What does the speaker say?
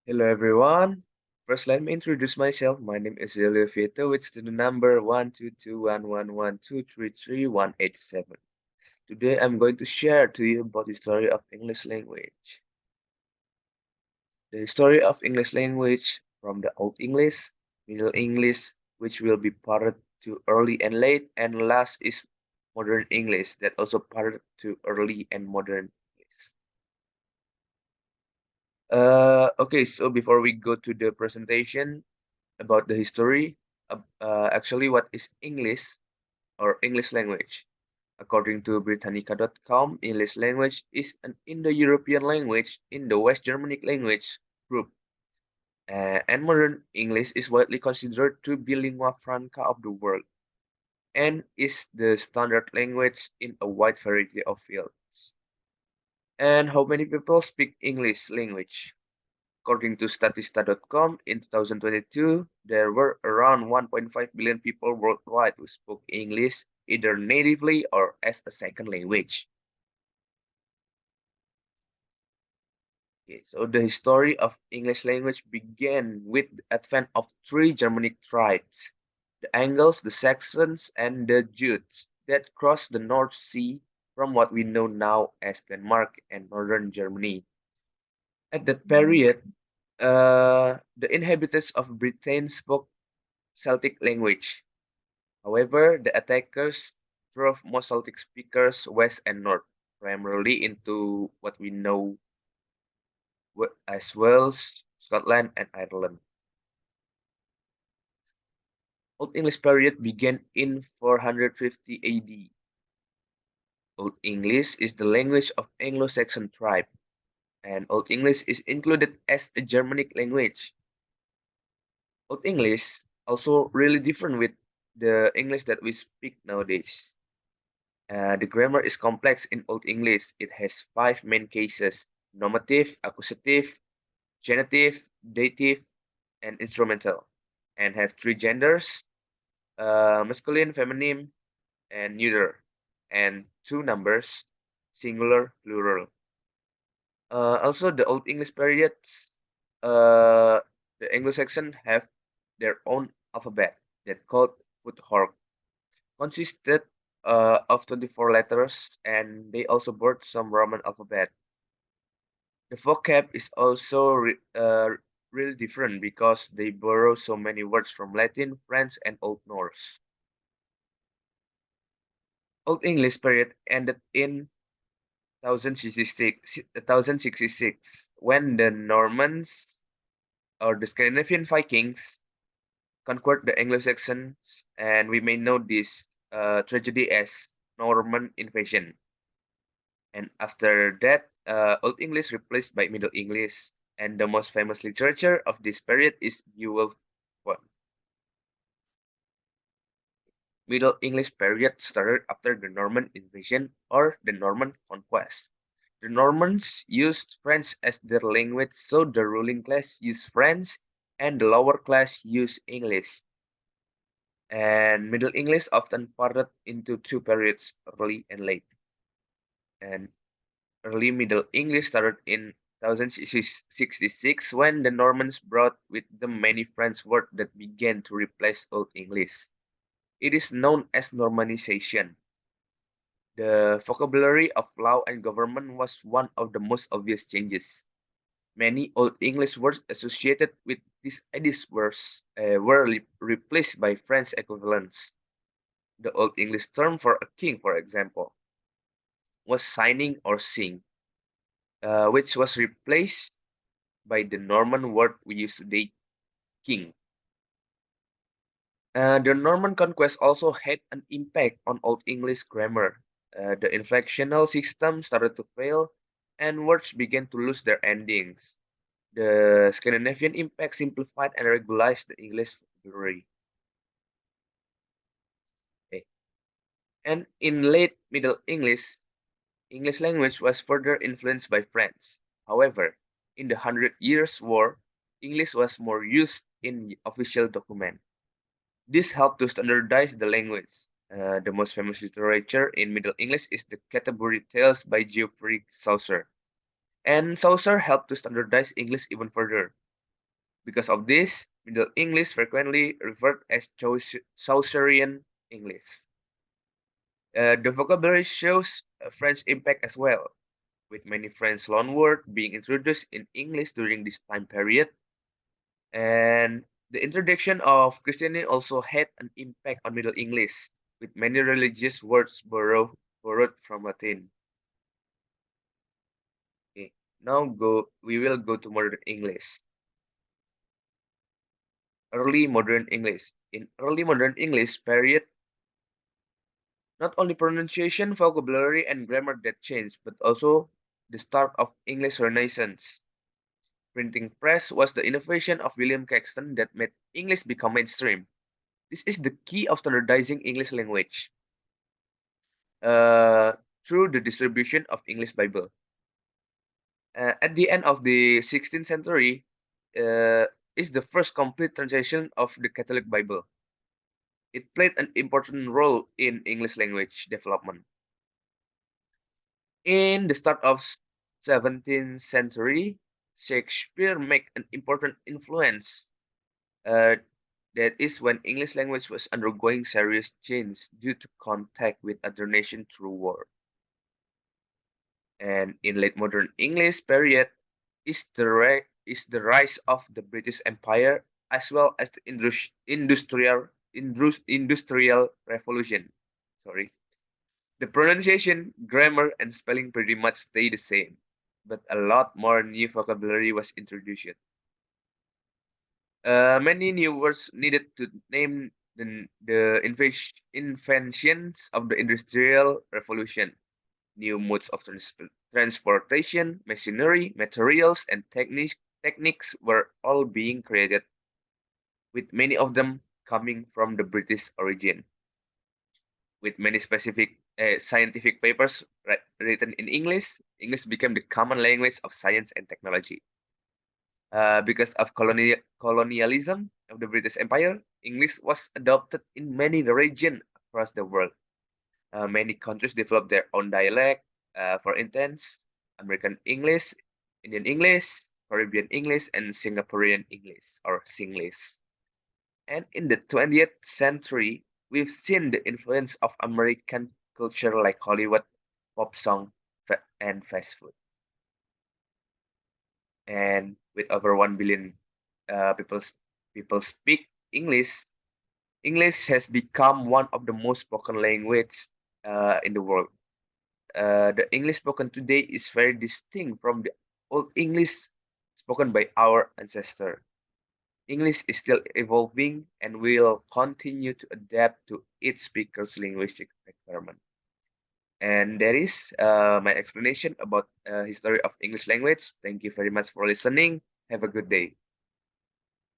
Hello everyone. First, let me introduce myself. My name is Elio Vieto with student number 1221112333187. Today, I'm going to share to you about the story of English language. The story of English language from the Old English, Middle English, which will be parted to early and late, and last is Modern English that also parted to early and modern English. Okay, so before we go to the presentation, about the history. Actually, what is English or English language? According to Britannica.com, English language is an Indo-European language in the West Germanic language group, and modern English is widely considered to be lingua franca of the world and is the standard language in a wide variety of fields. And how many people speak English language? According to Statista.com, in 2022, there were around 1.5 billion people worldwide who spoke English either natively or as a second language. Okay, so the history of English language began with the advent of three Germanic tribes, the Angles, the Saxons, and the Jutes, that crossed the North Sea from what we know now as Denmark and northern Germany. At that period, the inhabitants of Britain spoke Celtic language. However, the attackers drove most Celtic speakers west and north, primarily into what we know as Wales, Scotland, and Ireland. Old English period began in 450 AD. Old English is the language of Anglo-Saxon tribe, and Old English is included as a Germanic language. Old English also really different with the English that we speak nowadays. The grammar is complex in Old English. It has five main cases: nominative, accusative, genitive, dative, and instrumental, and have three genders, masculine, feminine, and neuter, and two numbers, singular, plural. Also, the Old English periods, uh, the Anglo-Saxon have their own alphabet that called Footwork, consisted of 24 letters, and they also borrowed some Roman alphabet. The vocab is also really different because they borrow so many words from Latin, French, and Old Norse. Old English period ended in 1066 when the Normans or the Scandinavian Vikings conquered the Anglo-Saxons, and we may know this tragedy as Norman invasion. And after that, Old English replaced by Middle English, and the most famous literature of this period is Beowulf poem. Middle English period started after the Norman invasion or the Norman conquest. The Normans used French as their language, so the ruling class used French and the lower class used English. And Middle English often parted into two periods, early and late. And early Middle English started in 1066 when the Normans brought with them many French words that began to replace Old English. It is known as Normanization. The vocabulary of law and government was one of the most obvious changes. Many Old English words associated with these ideas were replaced by French equivalents. The Old English term for a king, for example, was signing or sing, which was replaced by the Norman word we use today, king. The Norman conquest also had an impact on Old English grammar. The inflectional system started to fail, and words began to lose their endings. The Scandinavian impact simplified and regularized the English vocabulary. Okay. And in late Middle English, English language was further influenced by French. However, in the Hundred Years' War, English was more used in official documents. This helped to standardize the language. The most famous literature in Middle English is the Canterbury Tales by Geoffrey Chaucer. And Chaucer helped to standardize English even further. Because of this, Middle English frequently referred as Chaucerian English. The vocabulary shows French impact as well, with many French loanwords being introduced in English during this time period. And the introduction of Christianity also had an impact on Middle English, with many religious words borrowed from Latin. Okay. We will go to modern English. Early modern English. In early modern English period, not only pronunciation, vocabulary, and grammar that changed, but also the start of English Renaissance. Printing press was the innovation of William Caxton that made English become mainstream. This is the key of standardizing English language uh, through the distribution of English Bible. At the end of the 16th century, uh, is the first complete translation of the Catholic Bible. It played an important role in English language development. In the start of 17th century, Shakespeare made an important influence. Uh, that is when English language was undergoing serious change due to contact with other nations through war. And in late modern English period is the rise of the British Empire as well as the industrial revolution. Sorry. The pronunciation, grammar, and spelling pretty much stay the same, but a lot more new vocabulary was introduced. Many new words needed to name the inventions of the Industrial Revolution. New modes of transportation, machinery, materials, and techniques were all being created, with many of them coming from the British origin. With many specific scientific papers written in English, English became the common language of science and technology. Because of colonialism of the British Empire, English was adopted in many regions across the world. Many countries developed their own dialect. For instance, American English, Indian English, Caribbean English, and Singaporean English or Singlish. And in the 20th century, we've seen the influence of American culture like Hollywood, pop song, and fast food. And with over 1 billion uh, people, people speak English, English has become one of the most spoken language in the world. The English spoken today is very distinct from the old English spoken by our ancestor. English is still evolving and will continue to adapt to its speaker's linguistic requirement. And that is my explanation about history of English language. Thank you very much for listening. Have a good day.